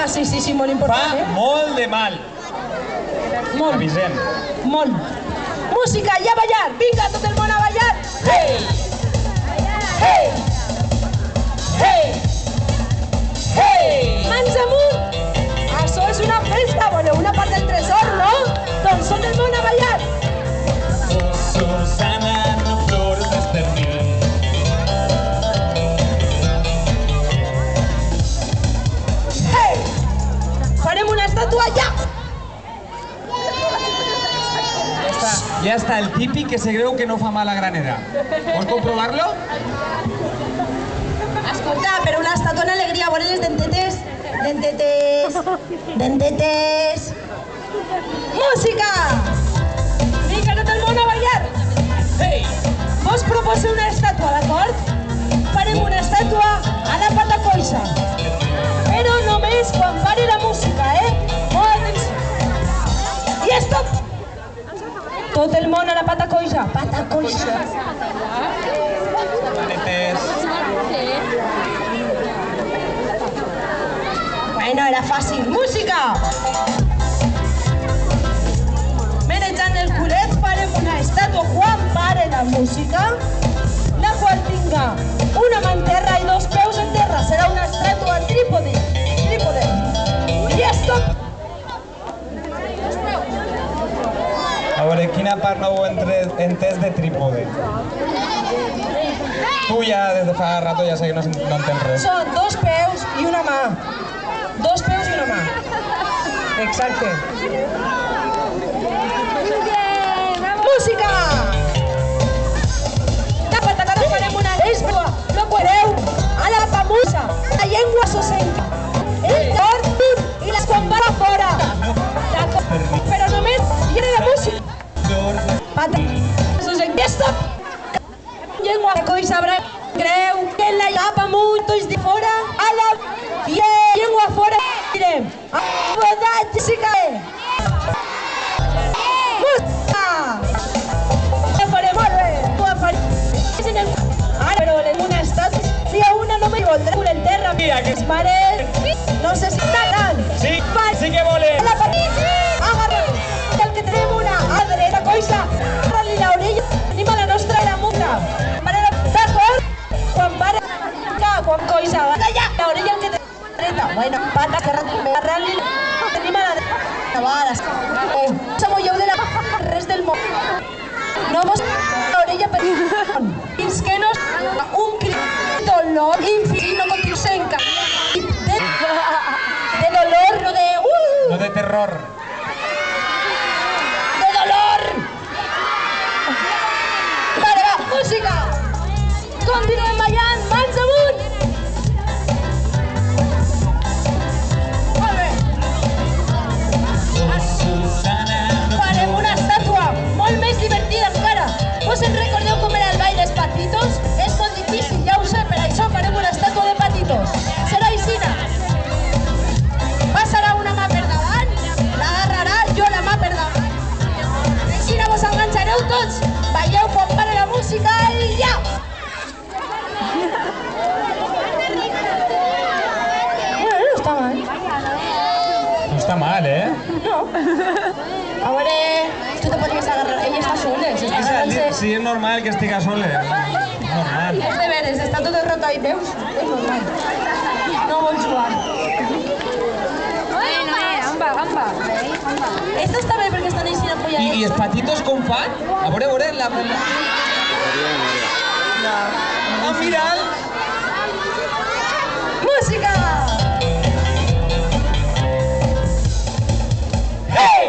Ah, sí, molt important, Fa molt de mal. Molt. Avisem. Molt. Música, i a ballar! Vinga, tot el món a ballar! Hey! Hey! Hey! Hey! Mans amunt! Això és una festa, voleu una part del tresor, no? Doncs tot el món a ballar! Susana, no flors d'esternil. Hey! Farem una estàtua ja! Ya está el típic que se creu que no fa mal a granera. ¿Vols comprobar-lo? Escolta, però una estàtua en alegria, veure les dentetes. Dentetes. Dentetes. Música! Vinga, tot el món a ballar! Hey! Vos proposo una estàtua, d'acord? Farem una estàtua a la pata coixa. Però només quan pari la música, Molt atenció. I stop! Tot el món a la pata coixa. Pata coixa. Paretes. Bueno, era fàcil. Música! Menjant el culet farem una estàtua quan pare la música, la qual tinga una mà en terra i dos peus en terra. Serà una estàtua trípode. Trípode. I stop! A veure, quina part no ho he entès de trípode? Tu ja, des de fa rato, ja sé que no entens res. Són dos peus i una mà. Dos peus i una mà. Exacte. Música! La patacana farem una estàtua. No podeu a la famosa. La llengua s'osenca. El cor i les quan va fora. Però només hi ha la música. Pata. S'osenca. Stop! Llengua de coi sabrà. Creu que la llapa molt és de fora. A la llengua fora. Direm. A la música. Música! Ja farem molt bé. Ara, però una estàtua. Si a una no me voldrà cul en terra. Mira, que els pares no sé si està gran. Sí, sí que volem. La patita. Agarra. El que tenim una a dreta coixa. Agarra-li l'orella. Tenim a la nostra la mutra. D'acord? Quan para. Quan coixa. L'orella el que tenim dreta. Bueno, pata. Agarra-li. Tenim a la dreta. Samolleu de la res del món. No vos l'orella per fins que no un crit dolor infinit no contiusenca de dolor, no de No de terror. de dolor. Vale, va, música. Continuem ballant, mans amunt. Molt bé. Farem una estàtua molt més divertida encara. Vos en recordeu com era el ball dels patitos? És molt difícil, ja ho sé, per això farem una estàtua de patitos. Serà aixina. Passarà una mà per davant, l'agarrarà jo la mà per davant. Aixina vos enganxareu tots, balleu quan pare la música i ja! Bueno, no està mal. No està mal, No. A veure, tu te podries agarrar, ella està sola, s'està agarrant-se. Sí, és normal que estigui sola. Normal. És de veres, està tot el rato ahí, veus? És normal. No vol jugar. Gamba. Esto està bé perquè estan així apoyats. I els patitos com fan? A veure, la... Ah, mira'l! Música! Hey!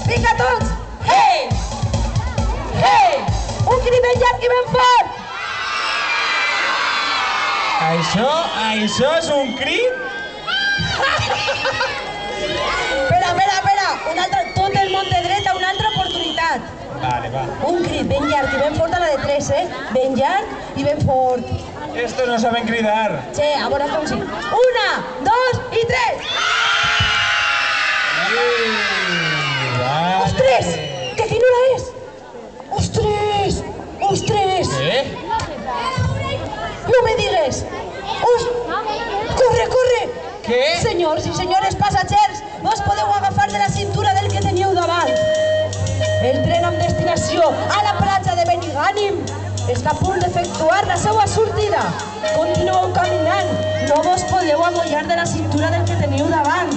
Vinga tots! Hey! Hey! Un crit ben llarg i ben fort! Això és un crit? Espera, un altre, tot el món de dreta, una altra oportunitat. Vale, va. Un crit ben llarg i ben fort a la de 3, Ben llarg i ben fort. Esto no saben cridar. Sí, a veure com sí. 1, 2 i 3! Vale. Ostres! Que quina hora és? Ostres! Ostres! Què? No me digues! Corre! Què? Senyors i senyores passatgers, us podeu agafar de la cintura del que teniu davant. El tren amb destinació a la platja de Benigànim està a punt d'efectuar la seva sortida. Continueu caminant, no vos podeu amollar de la cintura del que teniu davant.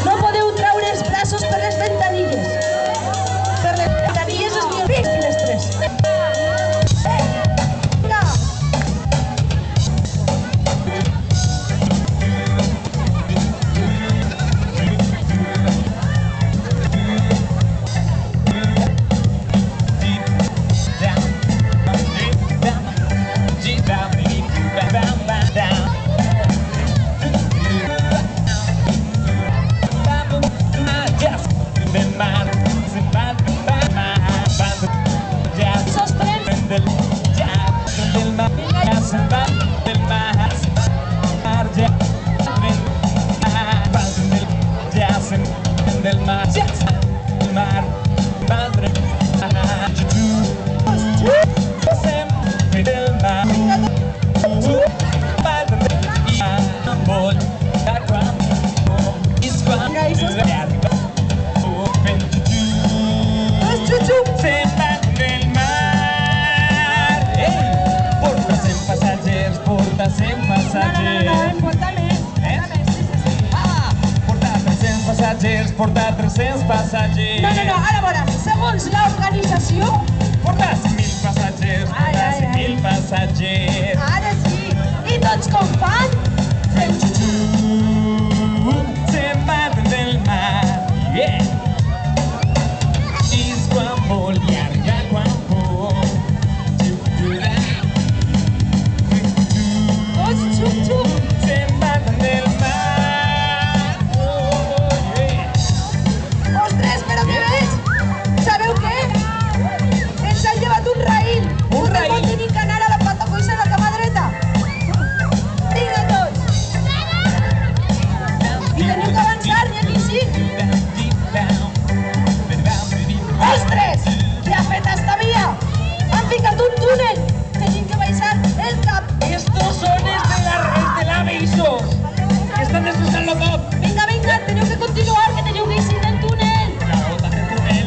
No podeu traure els braços per les ventanilles. Per les ventanilles es diu pis finestres. Vinga! Portar 300 passatgers. No, ara veuràs. Segons l'organització... Portar 100.000 passatgers, portar 100.000 passatgers. Ara sí. I tots com fan? Fem xuxu. Se'n van del mar. Yeah. És quan vol llarga, quan vol. Tots xup-xup. Se'n van del mar. Ostres, però què veig? Sabeu què? Ens han llevat un raïl. Un raïl? Us tenir que anar a la pata coixa a la cama dreta. Vinga tots. I teniu que avançar, ni aquí sí. Ostres! Què ha fet esta via? Han ficat un túnel. Tenim que baixar el cap. Estos son els de l'Avisos, que estan destrossant-lo tot. Vinga, teniu que continuar, que teniu que eixir del túnel. Claro, del túnel.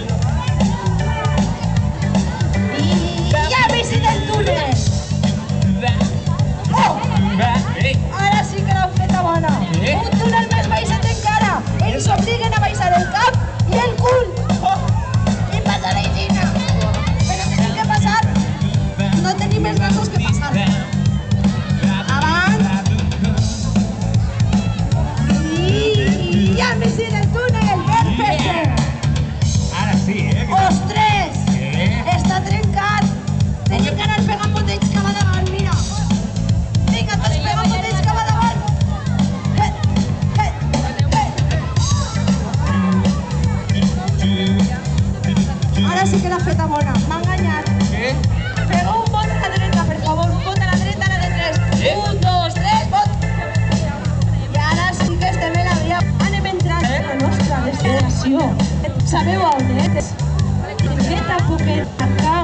I ja hem eixit del túnel. Oh! Ara sí que l'han feta bona. Un túnel més baixet encara. Ens obliguen a baixar el cap i el cul. I passa la Gina. Però tenim que passar. No tenim més braços que passar. Avant. I ja hem eixit del túnel. Perfecte. Ara sí, Ostres! Està trencat. Tenim que anar pegant botells cap davant, mira. Vinga, tots pegant botells cap davant. Ara sí que l'ha feta bona. M'ha enganyat. Què? Pega un vot a la dreta, per favor. Un vot a la dreta, a la de 3. 1, 2, 3, vot. I ara sí que estem en la via. Anem entrant a la nostra destinació. Sabeu on és? Aquesta poqueta acá.